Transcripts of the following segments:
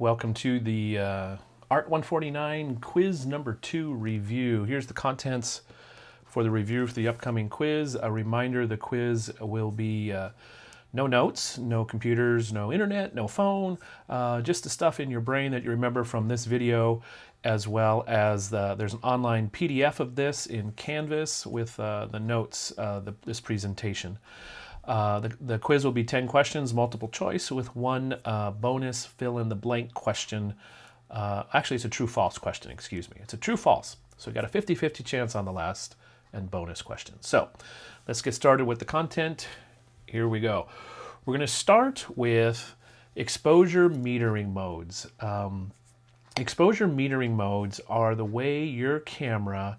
Welcome to the Art 149 quiz number 2 review. Here's the contents for the review for the upcoming quiz. A reminder, the quiz will be no notes, no computers, no internet, no phone, just the stuff in your brain that you remember from this video, as well as there's an online PDF of this in Canvas with the notes, this presentation. The quiz will be 10 questions, multiple choice, with one bonus fill-in-the-blank question. Actually, it's a true-false question, excuse me. It's a true-false. So we got a 50-50 chance on the last and bonus question. So let's get started with the content. Here we go. We're going to start with exposure metering modes. Exposure metering modes are the way your camera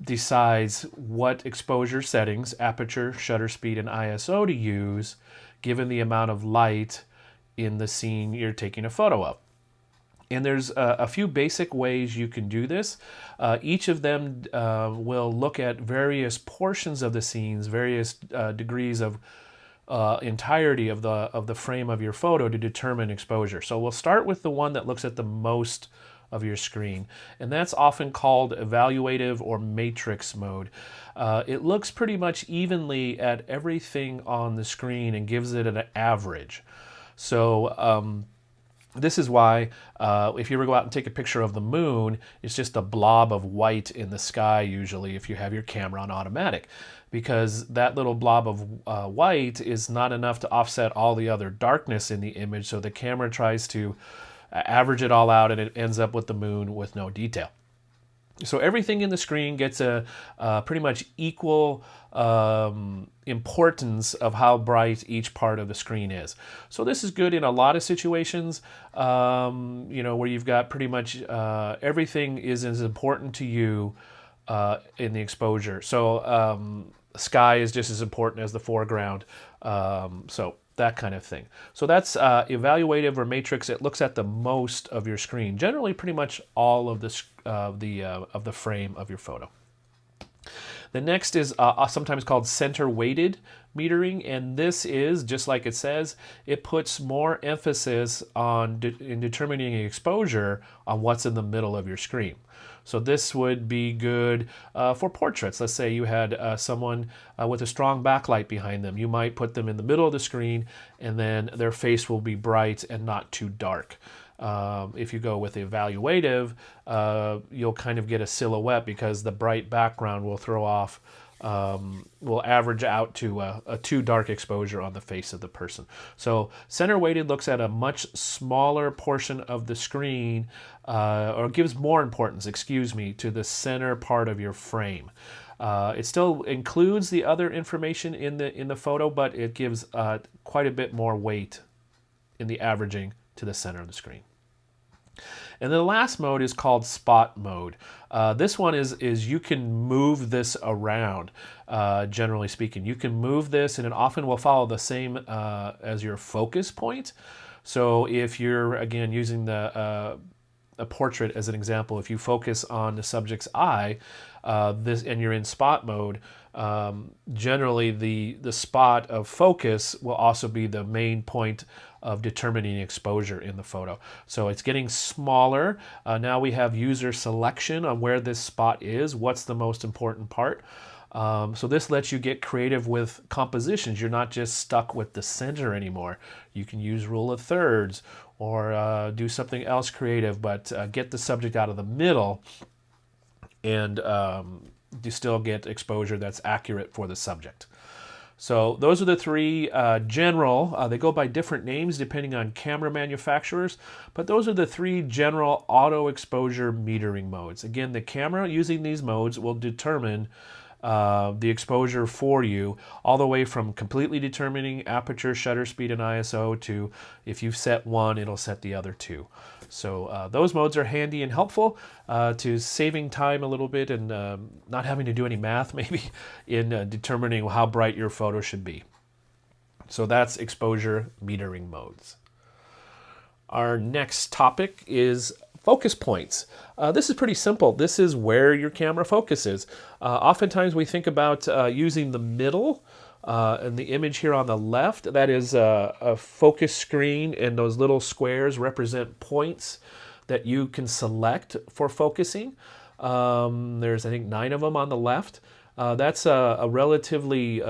decides what exposure settings, aperture, shutter speed, and ISO to use given the amount of light in the scene you're taking a photo of. And there's a few basic ways you can do this. Each of them will look at various portions of the scenes, various degrees of entirety of the frame of your photo to determine exposure. So we'll start with the one that looks at the most of your screen, and that's often called evaluative or matrix mode. It looks pretty much evenly at everything on the screen and gives it an average. So this is why if you ever go out and take a picture of the moon, it's just a blob of white in the sky usually if you have your camera on automatic, because that little blob of white is not enough to offset all the other darkness in the image, so the camera tries to average it all out and it ends up with the moon with no detail. So everything in the screen gets a pretty much equal importance of how bright each part of the screen is. So this is good in a lot of situations, where you've got pretty much everything is as important to you in the exposure. So sky is just as important as the foreground. So that kind of thing. So that's evaluative or matrix. It looks at the most of your screen, generally pretty much all of the frame of your photo. The next is sometimes called center weighted metering, and this is, just like it says, it puts more emphasis on in determining exposure on what's in the middle of your screen. So this would be good for portraits. Let's say you had someone with a strong backlight behind them. You might put them in the middle of the screen, and then their face will be bright and not too dark. If you go with evaluative, you'll kind of get a silhouette because the bright background will throw off, will average out to a too dark exposure on the face of the person. So center weighted looks at a much smaller portion of the screen, or gives more importance, to the center part of your frame. It still includes the other information in the photo, but it gives quite a bit more weight in the averaging to the center of the screen. And the last mode is called spot mode. This one is you can move this around, generally speaking. You can move this, and it often will follow the same as your focus point. So if you're, again, using a portrait as an example, if you focus on the subject's eye, and you're in spot mode, generally the spot of focus will also be the main point of determining exposure in the photo. So it's getting smaller. Now we have user selection on where this spot is, what's the most important part. So this lets you get creative with compositions. You're not just stuck with the center anymore. You can use rule of thirds or do something else creative, but get the subject out of the middle, and you still get exposure that's accurate for the subject. So those are the three general, they go by different names depending on camera manufacturers, but those are the three general auto exposure metering modes. Again, the camera using these modes will determine the exposure for you, all the way from completely determining aperture, shutter speed, and ISO to, if you've set one, it'll set the other two. So those modes are handy and helpful to saving time a little bit and not having to do any math maybe in determining how bright your photo should be. So that's exposure metering modes. Our next topic is focus points. This is pretty simple. This is where your camera focuses. Oftentimes we think about using the middle And the image here on the left, that is a focus screen, and those little squares represent points that you can select for focusing. There's, I think, 9 of them on the left. That's a relatively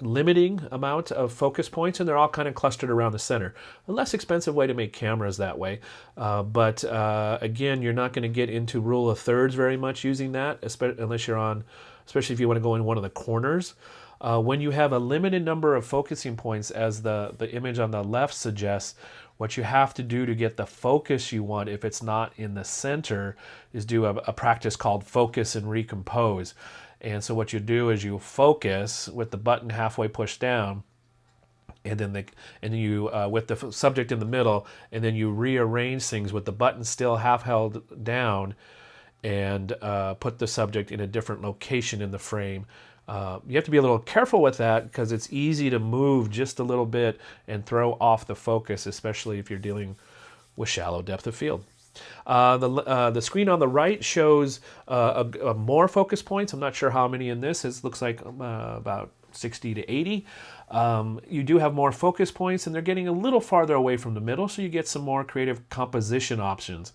limiting amount of focus points, and they're all kind of clustered around the center. A less expensive way to make cameras that way, but again, you're not going to get into rule of thirds very much using that, unless you're on, especially if you want to go in one of the corners. When you have a limited number of focusing points, as the image on the left suggests, what you have to do to get the focus you want, if it's not in the center, is do a practice called focus and recompose. And so what you do is you focus with the button halfway pushed down, and then you with the subject in the middle, and then you rearrange things with the button still half held down, and put the subject in a different location in the frame. You have to be a little careful with that, because it's easy to move just a little bit and throw off the focus, especially if you're dealing with shallow depth of field. The screen on the right shows more focus points. I'm not sure how many in this. It looks like about 60 to 80. You do have more focus points, and they're getting a little farther away from the middle, so you get some more creative composition options.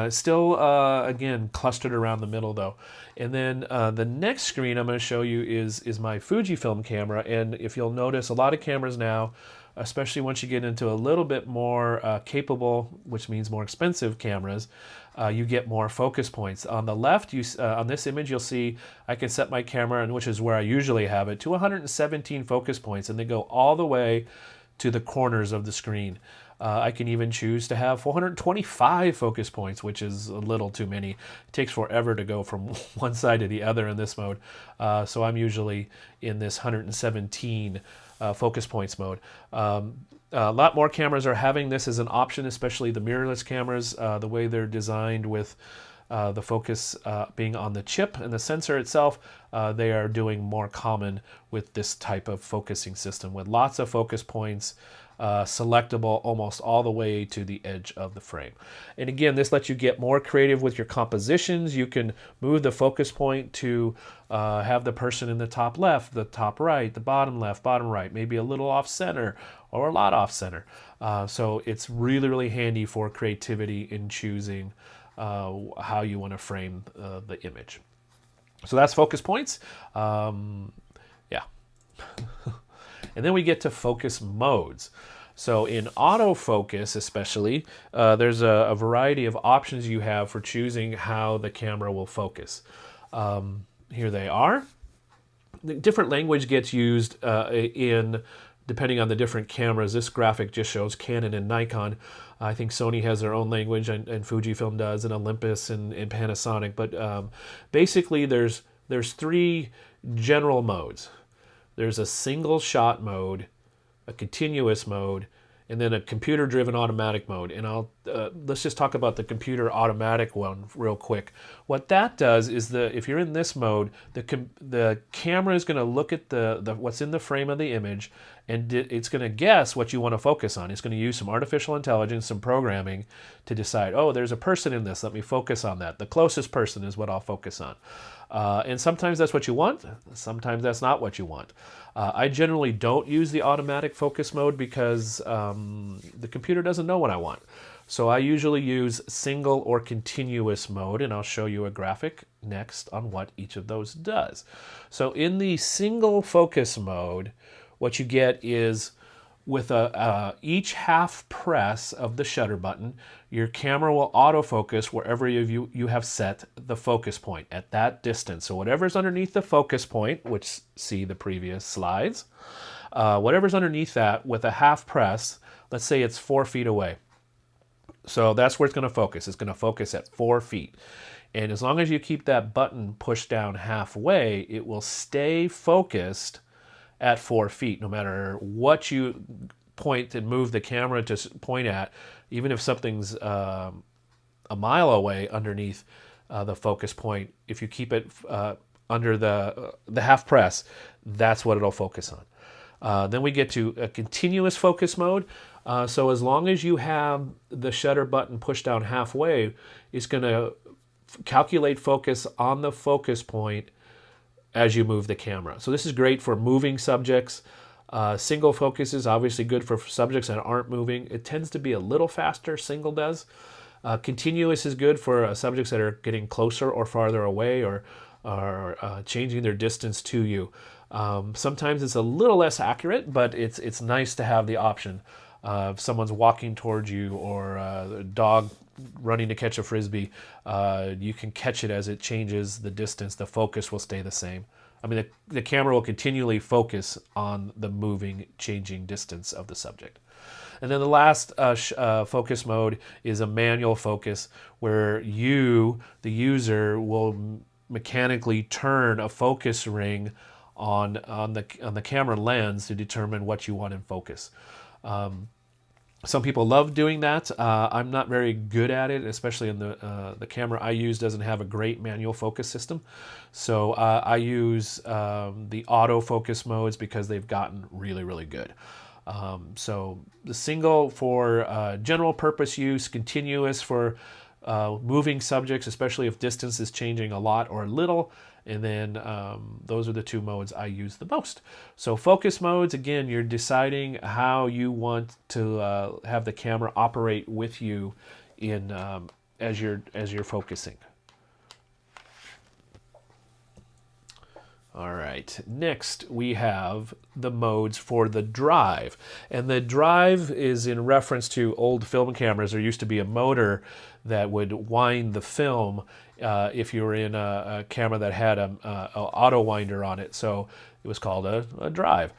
Still, again, clustered around the middle, though. And then the next screen I'm going to show you is my Fujifilm camera. And if you'll notice, a lot of cameras now, especially once you get into a little bit more capable, which means more expensive cameras, you get more focus points. On the left, on this image, you'll see I can set my camera, and which is where I usually have it, to 117 focus points, and they go all the way to the corners of the screen. I can even choose to have 425 focus points, which is a little too many. It takes forever to go from one side to the other in this mode. So I'm usually in this 117 focus points mode. A lot more cameras are having this as an option, especially the mirrorless cameras, the way they're designed with the focus being on the chip and the sensor itself. They are doing more common with this type of focusing system, with lots of focus points, selectable almost all the way to the edge of the frame. And again, this lets you get more creative with your compositions. You can move the focus point to have the person in the top left, the top right, the bottom left, bottom right, maybe a little off center or a lot off center. So it's really, really handy for creativity in choosing how you want to frame the image. So that's focus points. Yeah. And then we get to focus modes. So in autofocus especially, there's a variety of options you have for choosing how the camera will focus. Here they are. The different language gets used depending on the different cameras. This graphic just shows Canon and Nikon. I think Sony has their own language, and Fujifilm does, and Olympus and Panasonic. But basically, there's 3 general modes. There's a single shot mode, a continuous mode, and then a computer-driven automatic mode. And let's just talk about the computer automatic one real quick. What that does is if you're in this mode, the camera is going to look at what's in the frame of the image, and it's going to guess what you want to focus on. It's going to use some artificial intelligence, some programming to decide, oh, there's a person in this, let me focus on that. The closest person is what I'll focus on. And sometimes that's what you want, sometimes that's not what you want. I generally don't use the automatic focus mode because the computer doesn't know what I want. So I usually use single or continuous mode, and I'll show you a graphic next on what each of those does. So in the single focus mode, what you get is with each half press of the shutter button, your camera will autofocus wherever you have set the focus point at that distance. So whatever's underneath the focus point, which see the previous slides, whatever's underneath that with a half press, let's say it's 4 feet away. So that's where it's going to focus. It's going to focus at 4 feet. And as long as you keep that button pushed down halfway, it will stay focused at 4 feet, no matter what you point and move the camera to point at. Even if something's a mile away underneath the focus point, if you keep it under the half press, that's what it'll focus on. Then we get to a continuous focus mode. So as long as you have the shutter button pushed down halfway, it's going to calculate focus on the focus point as you move the camera. So this is great for moving subjects. Single focus is obviously good for subjects that aren't moving. It tends to be a little faster, single does. Continuous is good for subjects that are getting closer or farther away, or changing their distance to you. Sometimes it's a little less accurate, but it's nice to have the option. If someone's walking towards you, or a dog running to catch a frisbee, you can catch it as it changes the distance. The focus will stay the same. I mean, the camera will continually focus on the moving, changing distance of the subject. And then the last focus mode is a manual focus, where you, the user, will mechanically turn a focus ring on the camera lens to determine what you want in focus. Some people love doing that. I'm not very good at it, especially in the camera I use doesn't have a great manual focus system. So I use the autofocus modes because they've gotten really, really good. So the single for general purpose use, continuous for moving subjects, especially if distance is changing a lot or a little, and then those are the two modes I use the most. So focus modes, again, you're deciding how you want to have the camera operate with you in as you're focusing. All right, next we have the modes for the drive. And the drive is in reference to old film cameras. There used to be a motor that would wind the film if you were in a camera that had an auto winder on it. So it was called a drive.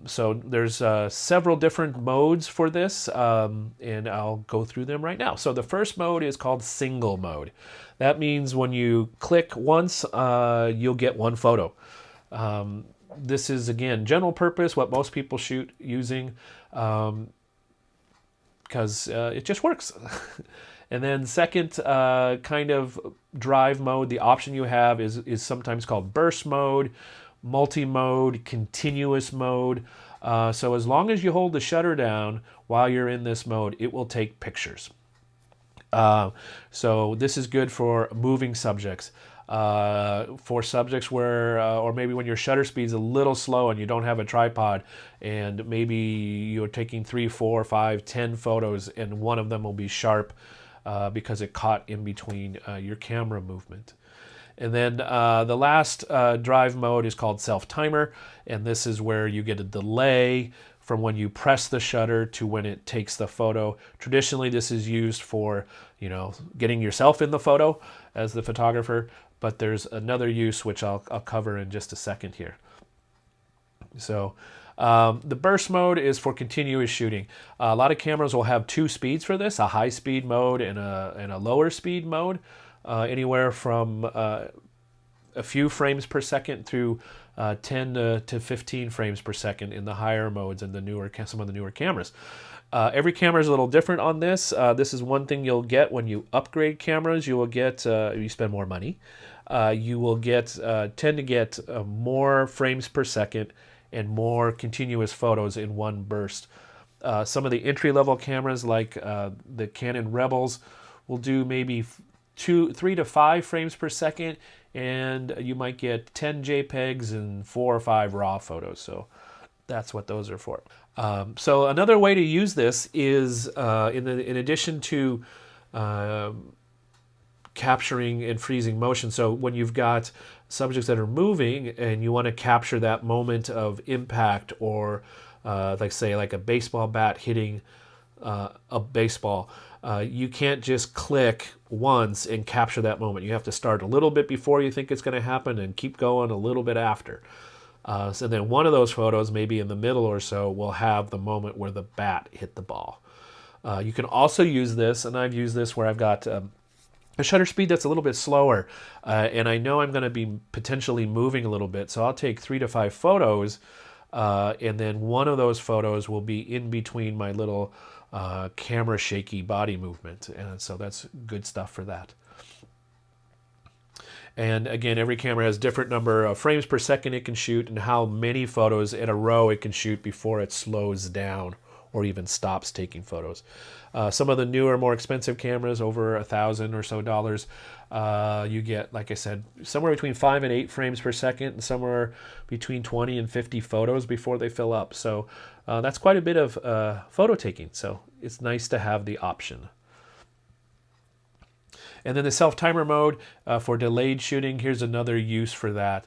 So there's several different modes for this, and I'll go through them right now. So the first mode is called single mode. That means when you click once, you'll get one photo. This is, again, general purpose, what most people shoot using, because it just works. And then second kind of drive mode, the option you have is sometimes called burst mode, multi-mode, continuous mode. So as long as you hold the shutter down while you're in this mode, it will take pictures. So this is good for moving subjects. For subjects where, or maybe when your shutter speed's a little slow and you don't have a tripod, and maybe you're taking 3, 4, 5, 10 photos, and one of them will be sharp because it caught in between your camera movement. And then the last drive mode is called self-timer, and this is where you get a delay from when you press the shutter to when it takes the photo. Traditionally, this is used for, getting yourself in the photo as the photographer, but there's another use which I'll cover in just a second here. So the burst mode is for continuous shooting. A lot of cameras will have two speeds for this, a high speed mode and a lower speed mode, anywhere from a few frames per second through 10 to 15 frames per second in the higher modes and some of the newer cameras. Every camera is a little different on this. This is one thing you'll get when you upgrade cameras. You will get, you spend more money. You will tend to get more frames per second and more continuous photos in one burst. Some of the entry-level cameras, like the Canon Rebels, will do maybe 3 to 5 frames per second, and you might get 10 JPEGs and 4 or 5 RAW photos. So that's what those are for. So another way to use this is, in addition to capturing and freezing motion. So when you've got subjects that are moving and you want to capture that moment of impact, or like a baseball bat hitting a baseball, you can't just click once and capture that moment. You have to start a little bit before you think it's going to happen and keep going a little bit after. So then one of those photos, maybe in the middle or so, will have the moment where the bat hit the ball. You can also use this, and I've used this where I've got a shutter speed that's a little bit slower, and I know I'm going to be potentially moving a little bit, so I'll take 3 to 5 photos, and then one of those photos will be in between my little camera shaky body movement, and so that's good stuff for that. And again, every camera has different number of frames per second it can shoot, and how many photos in a row it can shoot before it slows down or even stops taking photos. Some of the newer, more expensive cameras, over $1,000 or so dollars, you get, like I said, somewhere between 5 and 8 frames per second, and somewhere between 20 and 50 photos before they fill up. So that's quite a bit of photo taking. So it's nice to have the option. And then the self-timer mode for delayed shooting, here's another use for that.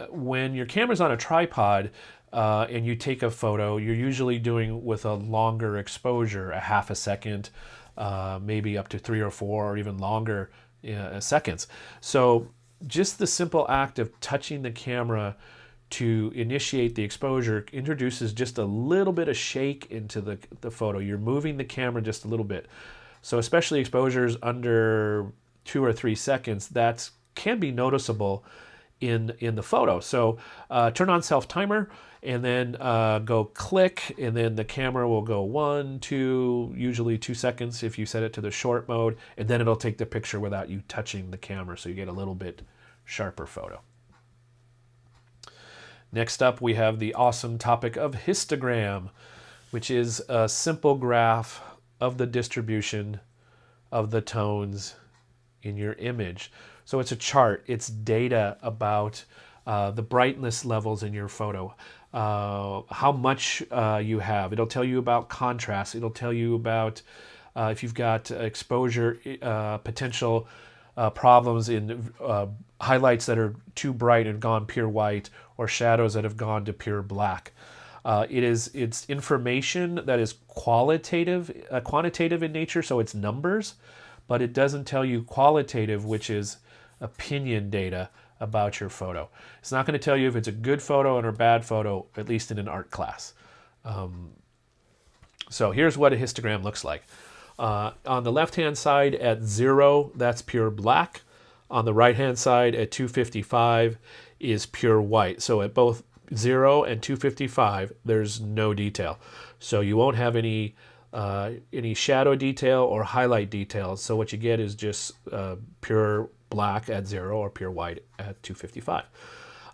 When your camera's on a tripod and you take a photo, you're usually doing with a longer exposure, a half a second, maybe up to 3 or 4 or even longer seconds. So just the simple act of touching the camera to initiate the exposure introduces just a little bit of shake into the photo. You're moving the camera just a little bit. So especially exposures under 2 or 3 seconds, that can be noticeable in the photo. So turn on self-timer and then go click, and then the camera will go 1, 2, usually 2 seconds if you set it to the short mode, and then it'll take the picture without you touching the camera, so you get a little bit sharper photo. Next up, we have the awesome topic of histogram, which is a simple graph of the distribution of the tones in your image. So it's a chart, it's data about the brightness levels in your photo, how much you have. It'll tell you about contrast, it'll tell you about if you've got exposure potential problems in highlights that are too bright and gone pure white, or shadows that have gone to pure black. It's information that is quantitative in nature, so it's numbers, but it doesn't tell you qualitative, which is opinion data about your photo. It's not going to tell you if it's a good photo or a bad photo, at least in an art class. So here's what a histogram looks like. On the left-hand side at 0, that's pure black. On the right-hand side at 255 is pure white. So at both 0 and 255, there's no detail. So you won't have any shadow detail or highlight details. So what you get is just pure black at 0 or pure white at 255.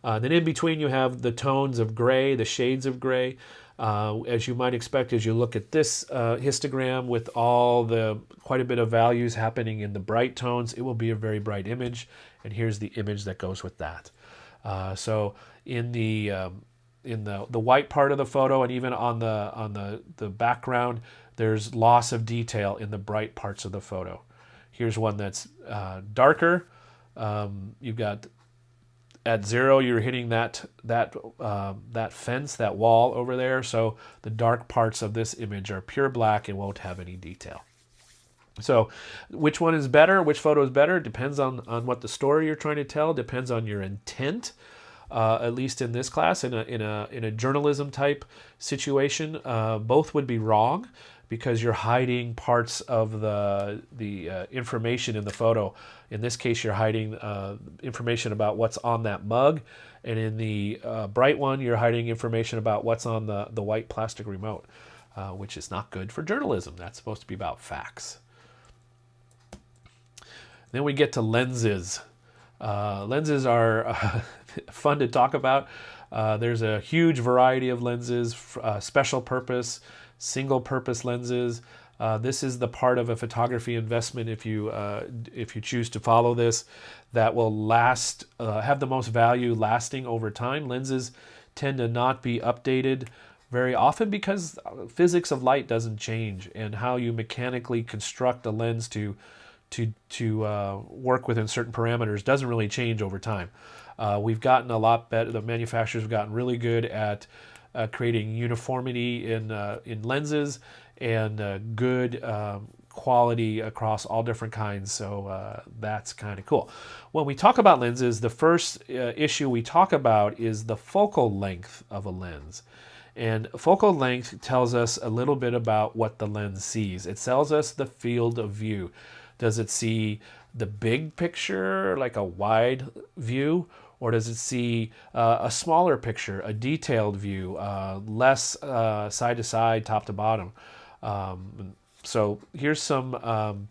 Then in between you have the tones of gray, the shades of gray. As you might expect, as you look at this histogram with quite a bit of values happening in the bright tones, it will be a very bright image. And here's the image that goes with that. So in the white part of the photo, and even on the background, there's loss of detail in the bright parts of the photo. Here's one that's darker. You've got at 0, you're hitting that fence, that wall over there. So the dark parts of this image are pure black and won't have any detail. So which one is better? Which photo is better? Depends on what the story you're trying to tell. Depends on your intent. At least in this class, in a journalism type situation, both would be wrong, because you're hiding parts of the information in the photo. In this case, you're hiding information about what's on that mug, and in the bright one, you're hiding information about what's on the white plastic remote, which is not good for journalism. That's supposed to be about facts. Then we get to lenses. Lenses are fun to talk about. There's a huge variety of lenses, special purpose, single purpose lenses. This is the part of a photography investment, if you choose to follow this, that will last, have the most value lasting over time. Lenses tend to not be updated very often because physics of light doesn't change, and how you mechanically construct a lens to work within certain parameters doesn't really change over time. We've gotten a lot better. The manufacturers have gotten really good at creating uniformity in lenses and good quality across all different kinds. So that's kind of cool. When we talk about lenses, the first issue we talk about is the focal length of a lens. And focal length tells us a little bit about what the lens sees. It tells us the field of view. Does it see the big picture, like a wide view, or does it see a smaller picture, a detailed view, less side to side, top to bottom? So here's some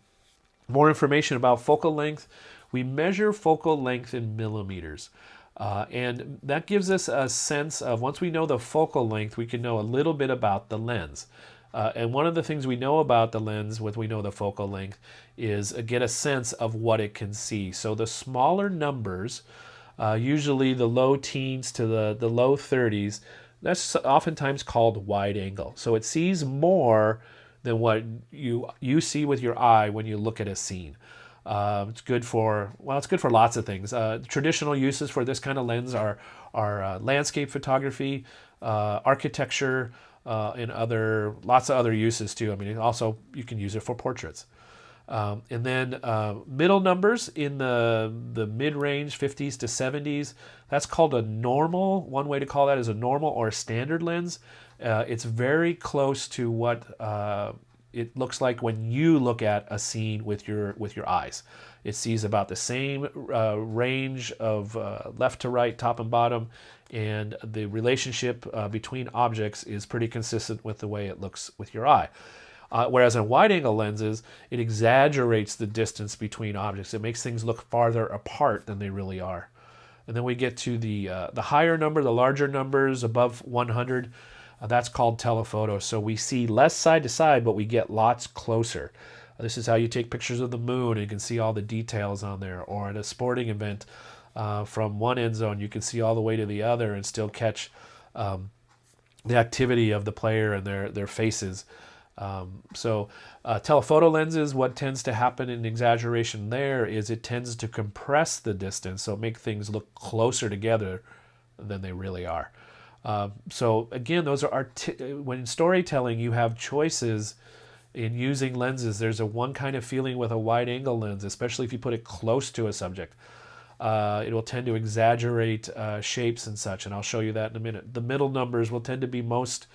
more information about focal length. We measure focal length in millimeters. And that gives us a sense of, once we know the focal length, we can know a little bit about the lens. And one of the things we know about the lens, when we know the focal length, is get a sense of what it can see. So the smaller numbers, usually the low teens to the low 30s, that's oftentimes called wide angle. So it sees more than what you see with your eye when you look at a scene. It's good for, well, it's good for lots of things. Traditional uses for this kind of lens are landscape photography, architecture, and lots of other uses too. I mean, also you can use it for portraits. And then middle numbers in the mid-range, 50s to 70s, that's called a normal. One way to call that is a normal or a standard lens. It's very close to what it looks like when you look at a scene with your eyes. It sees about the same range of left to right, top and bottom, and the relationship between objects is pretty consistent with the way it looks with your eye. Whereas in wide-angle lenses, it exaggerates the distance between objects. It makes things look farther apart than they really are. And then we get to the higher number, the larger numbers above 100. That's called telephoto. So we see less side to side, but we get lots closer. This is how you take pictures of the moon, and you can see all the details on there. Or at a sporting event, from one end zone, you can see all the way to the other and still catch the activity of the player and their faces. So telephoto lenses, what tends to happen in exaggeration there is it tends to compress the distance, so make things look closer together than they really are. So again, those are when in storytelling you have choices in using lenses. There's a one kind of feeling with a wide angle lens, especially if you put it close to a subject. It will tend to exaggerate shapes and such, and I'll show you that in a minute. The middle numbers will tend to be most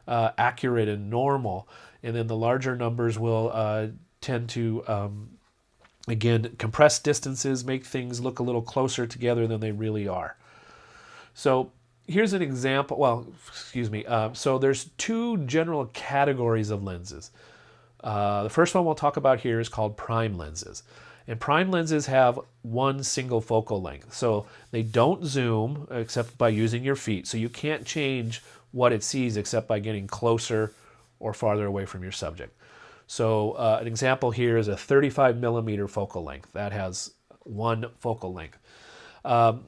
accurate and normal, and then the larger numbers will tend to again compress distances, make things look a little closer together than they really are. So here's an example. Well, excuse me. So there's two general categories of lenses. The first one we'll talk about here is called prime lenses. And prime lenses have one single focal length. So they don't zoom except by using your feet. So you can't change what it sees except by getting closer or farther away from your subject. So an example here is a 35 millimeter focal length. That has one focal length.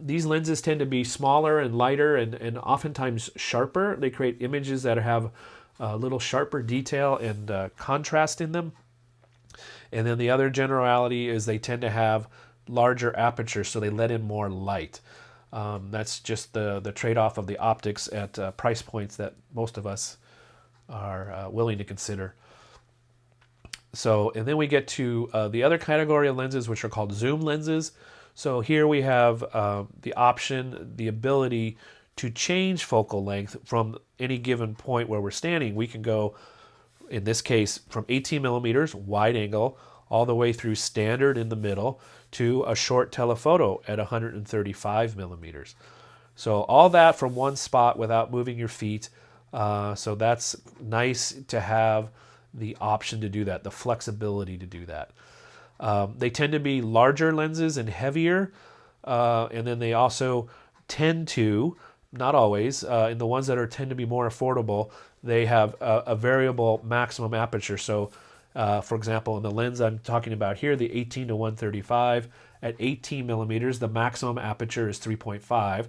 These lenses tend to be smaller and lighter and oftentimes sharper. They create images that have a little sharper detail and contrast in them. And then the other generality is they tend to have larger apertures, so they let in more light. That's just the trade-off of the optics at price points that most of us are willing to consider. So, and then we get to the other category of lenses, which are called zoom lenses. So here we have the option, the ability to change focal length from any given point where we're standing. We can go, in this case, from 18 millimeters, wide angle, all the way through standard in the middle to a short telephoto at 135 millimeters. So all that from one spot without moving your feet. So that's nice to have the option to do that, the flexibility to do that. They tend to be larger lenses and heavier, and then they also tend to, not always, in the ones that tend to be more affordable, they have a variable maximum aperture. So, for example, in the lens I'm talking about here, the 18 to 135, at 18 millimeters, the maximum aperture is 3.5,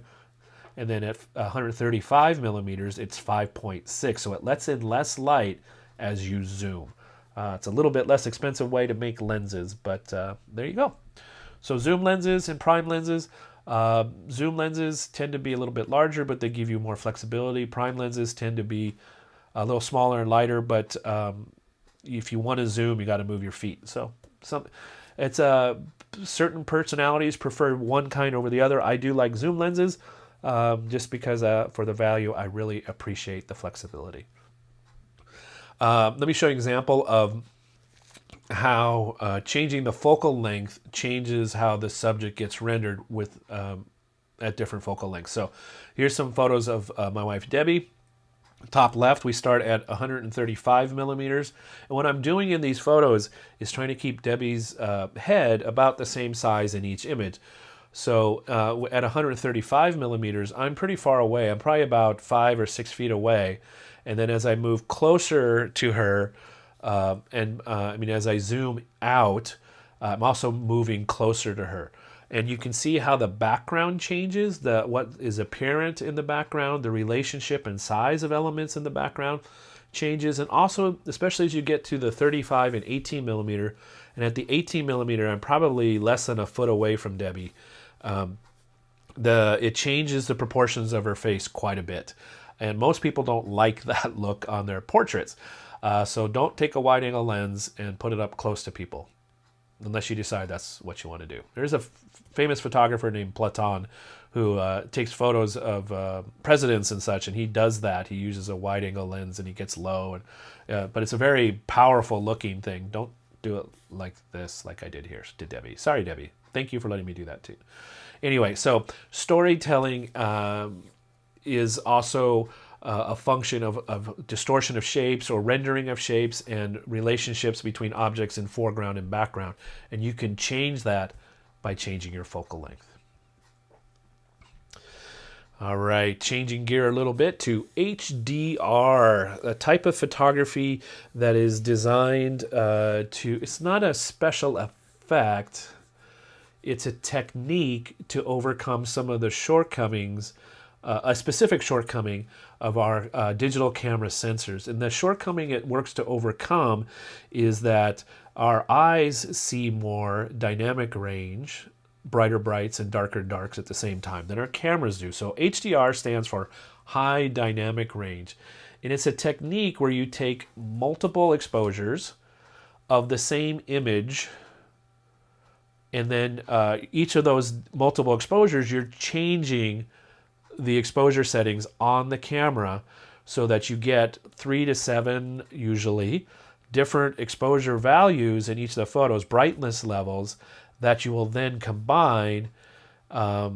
and then at 135 millimeters, it's 5.6. So it lets in less light as you zoom. It's a little bit less expensive way to make lenses, but there you go. So zoom lenses and prime lenses. Zoom lenses tend to be a little bit larger, but they give you more flexibility. Prime lenses tend to be a little smaller and lighter, but if you want to zoom, you got to move your feet. So it's certain personalities prefer one kind over the other. I do like zoom lenses just because for the value, I really appreciate the flexibility. Let me show you an example of how changing the focal length changes how the subject gets rendered with at different focal lengths. So here's some photos of my wife Debbie. Top left, we start at 135 millimeters. And what I'm doing in these photos is trying to keep Debbie's head about the same size in each image. So at 135 millimeters, I'm pretty far away. I'm probably about 5 or 6 feet away. And then as I move closer to her, I mean, as I zoom out, I'm also moving closer to her. And you can see how the background changes, what is apparent in the background, the relationship and size of elements in the background changes. And also, especially as you get to the 35 and 18 millimeter, and at the 18 millimeter, I'm probably less than a foot away from Debbie. It changes the proportions of her face quite a bit. And most people don't like that look on their portraits. So don't take a wide angle lens and put it up close to people, unless you decide that's what you want to do. There's a famous photographer named Platon who takes photos of presidents and such, and he does that. He uses a wide angle lens and he gets low, but it's a very powerful looking thing. Don't do it like this, like I did here to Debbie. Sorry, Debbie. Thank you for letting me do that too. Anyway, so storytelling is also a function of distortion of shapes or rendering of shapes and relationships between objects in foreground and background. And you can change that by changing your focal length. All right, changing gear a little bit to HDR, a type of photography that is designed it's not a special effect, it's a technique to overcome some of the shortcomings, a specific shortcoming of our digital camera sensors. And the shortcoming it works to overcome is that our eyes see more dynamic range, brighter brights and darker darks at the same time than our cameras do. So HDR stands for high dynamic range. And it's a technique where you take multiple exposures of the same image, and then each of those multiple exposures, you're changing the exposure settings on the camera so that you get 3 to 7, usually, different exposure values in each of the photos, brightness levels, that you will then combine, where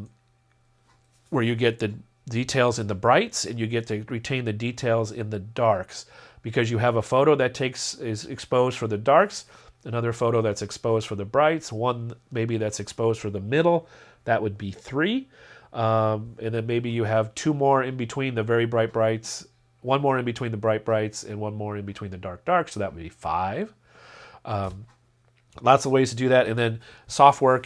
you get the details in the brights and you get to retain the details in the darks, because you have a photo that is exposed for the darks, another photo that's exposed for the brights, one maybe that's exposed for the middle, that would be 3. And then maybe you have 2 more in between the very bright brights, 1 more in between the bright brights, and 1 more in between the dark darks, so that would be 5. Lots of ways to do that, and then software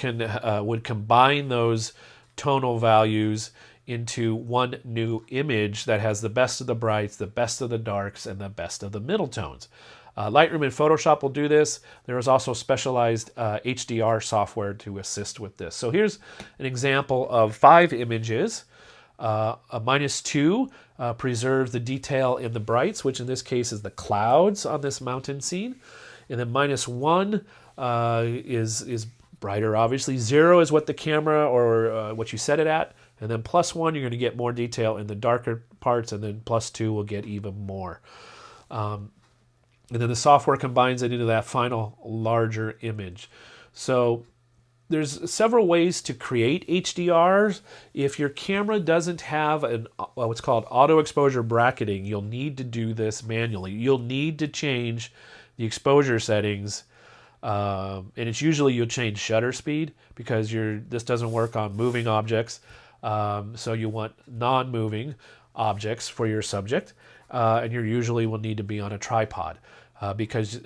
would combine those tonal values into one new image that has the best of the brights, the best of the darks, and the best of the middle tones. Lightroom and Photoshop will do this. There is also specialized HDR software to assist with this. So here's an example of 5 images. A -2 preserves the detail in the brights, which in this case is the clouds on this mountain scene. And then -1 is brighter, obviously. 0 is what the camera or what you set it at. And then +1, you're going to get more detail in the darker parts. And then +2 will get even more. And then the software combines it into that final larger image. So there's several ways to create HDRs. If your camera doesn't have what's called auto exposure bracketing, you'll need to do this manually. You'll need to change the exposure settings, and it's usually you'll change shutter speed, because this doesn't work on moving objects. So you want non-moving objects for your subject, and you usually will need to be on a tripod, because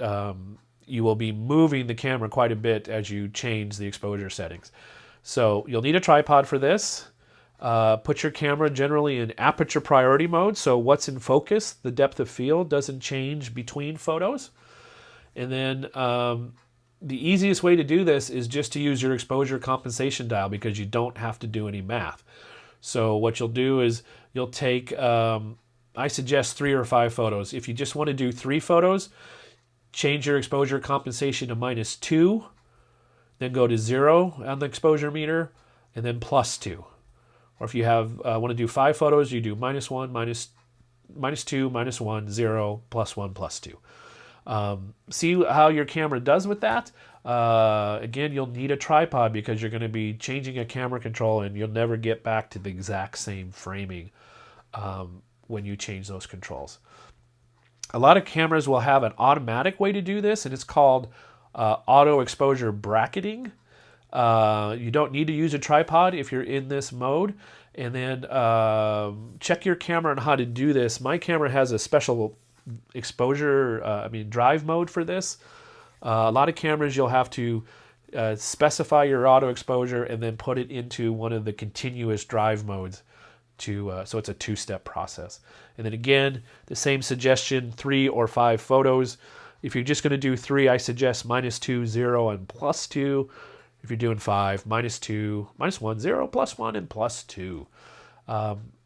you will be moving the camera quite a bit as you change the exposure settings. So you'll need a tripod for this. Put your camera generally in aperture priority mode, so what's in focus, the depth of field, doesn't change between photos. And then the easiest way to do this is just to use your exposure compensation dial, because you don't have to do any math. So what you'll do is you'll take, I suggest 3 or 5 photos. If you just want to do 3 photos, change your exposure compensation to -2, then go to 0 on the exposure meter, and then +2. Or if you want to do 5 photos, you do -1, -2, -1, 0, +1, +2. See how your camera does with that. Again, you'll need a tripod, because you're going to be changing a camera control and you'll never get back to the exact same framing when you change those controls. A lot of cameras will have an automatic way to do this, and it's called auto exposure bracketing. You don't need to use a tripod if you're in this mode. And then check your camera on how to do this. My camera has a special exposure, drive mode for this. A lot of cameras you'll have to specify your auto exposure and then put it into one of the continuous drive modes so it's a two-step process. And then again, the same suggestion, 3 or 5 photos. If you're just going to do 3, I suggest -2, 0, and +2. If you're doing 5, -2, -1, 0, +1, and +2.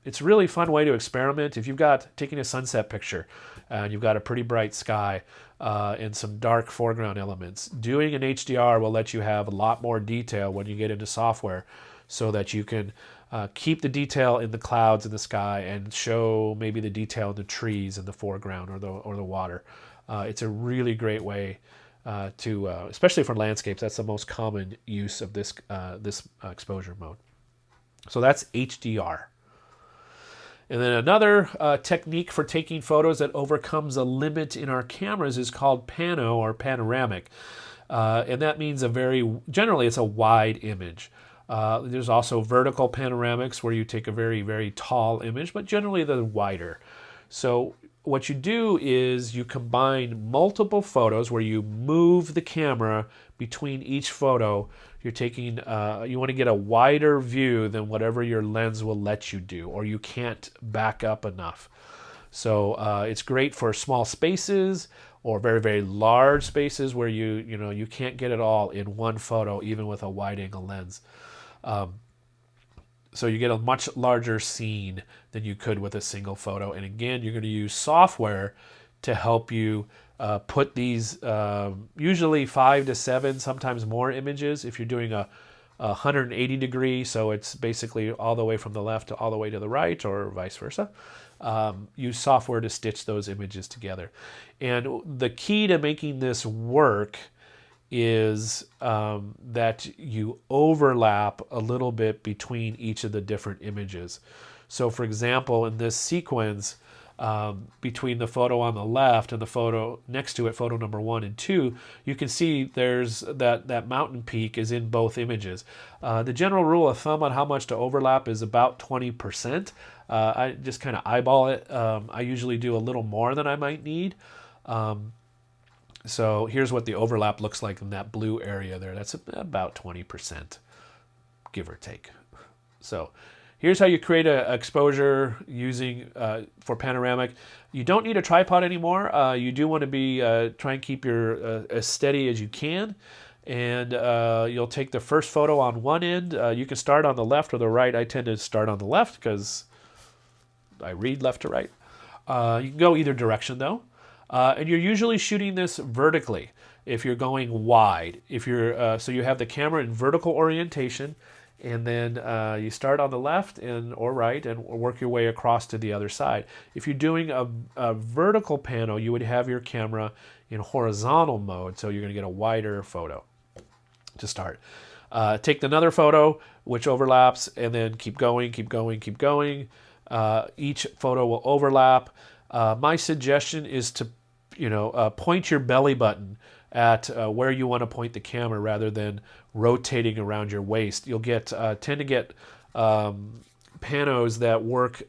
It's a really fun way to experiment. If you've got taking a sunset picture and you've got a pretty bright sky and some dark foreground elements, doing an HDR will let you have a lot more detail when you get into software, so that you can keep the detail in the clouds in the sky and show maybe the detail in the trees in the foreground or the water. It's a really great way especially for landscapes. That's the most common use of this exposure mode. So that's HDR. And then another technique for taking photos that overcomes a limit in our cameras is called pano or panoramic. And that means generally it's a wide image. There's also vertical panoramics where you take a very, very tall image, but generally they're wider. So what you do is you combine multiple photos where you move the camera between each photo. You're taking, you want to get a wider view than whatever your lens will let you do, or you can't back up enough. So it's great for small spaces or very, very large spaces where you can't get it all in one photo, even with a wide angle lens. So you get a much larger scene than you could with a single photo. And again, you're going to use software to help you put these usually 5 to 7, sometimes more images. If you're doing a 180 degree, so it's basically all the way from the left to all the way to the right, or vice versa. Use software to stitch those images together. And the key to making this work is that you overlap a little bit between each of the different images. So for example, in this sequence, between the photo on the left and the photo next to it, photo number 1 and 2, you can see there's that mountain peak is in both images. The general rule of thumb on how much to overlap is about 20%. I just kind of eyeball it. I usually do a little more than I might need. So here's what the overlap looks like in that blue area there. That's about 20%, give or take. So here's how you create an exposure using for panoramic. You don't need a tripod anymore. You do want to be try and keep your as steady as you can. And you'll take the first photo on one end. You can start on the left or the right. I tend to start on the left because I read left to right. You can go either direction though. And you're usually shooting this vertically if you're going wide. If you're so you have the camera in vertical orientation, and then you start on the left or right and work your way across to the other side. If you're doing a vertical pano, you would have your camera in horizontal mode, so you're going to get a wider photo to start. Take another photo which overlaps, and then keep going, keep going, keep going. Each photo will overlap. My suggestion is to point your belly button at where you want to point the camera rather than rotating around your waist. You'll tend to get panos that work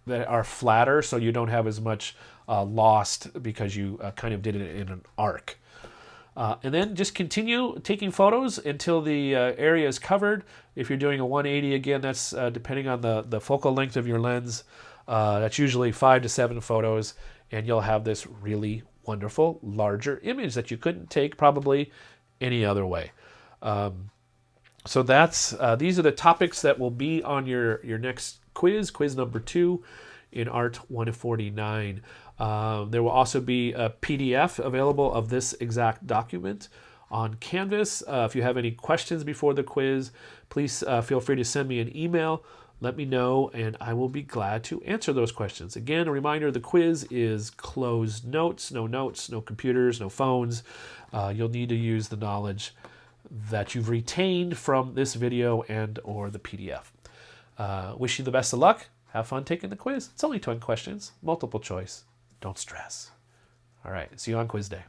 that are flatter, so you don't have as much lost because you kind of did it in an arc. And then just continue taking photos until the area is covered. If you're doing a 180, again, that's depending on the focal length of your lens. That's usually 5 to 7 photos, and you'll have this really wonderful larger image that you couldn't take probably any other way. So these are the topics that will be on your next quiz number 2 in Art 149. There will also be a PDF available of this exact document on Canvas. If you have any questions before the quiz, please feel free to send me an email. Let me know, and I will be glad to answer those questions. Again, a reminder, the quiz is closed notes, no computers, no phones. You'll need to use the knowledge that you've retained from this video and or the PDF. Wish you the best of luck. Have fun taking the quiz. It's only 20 questions, multiple choice. Don't stress. All right, see you on quiz day.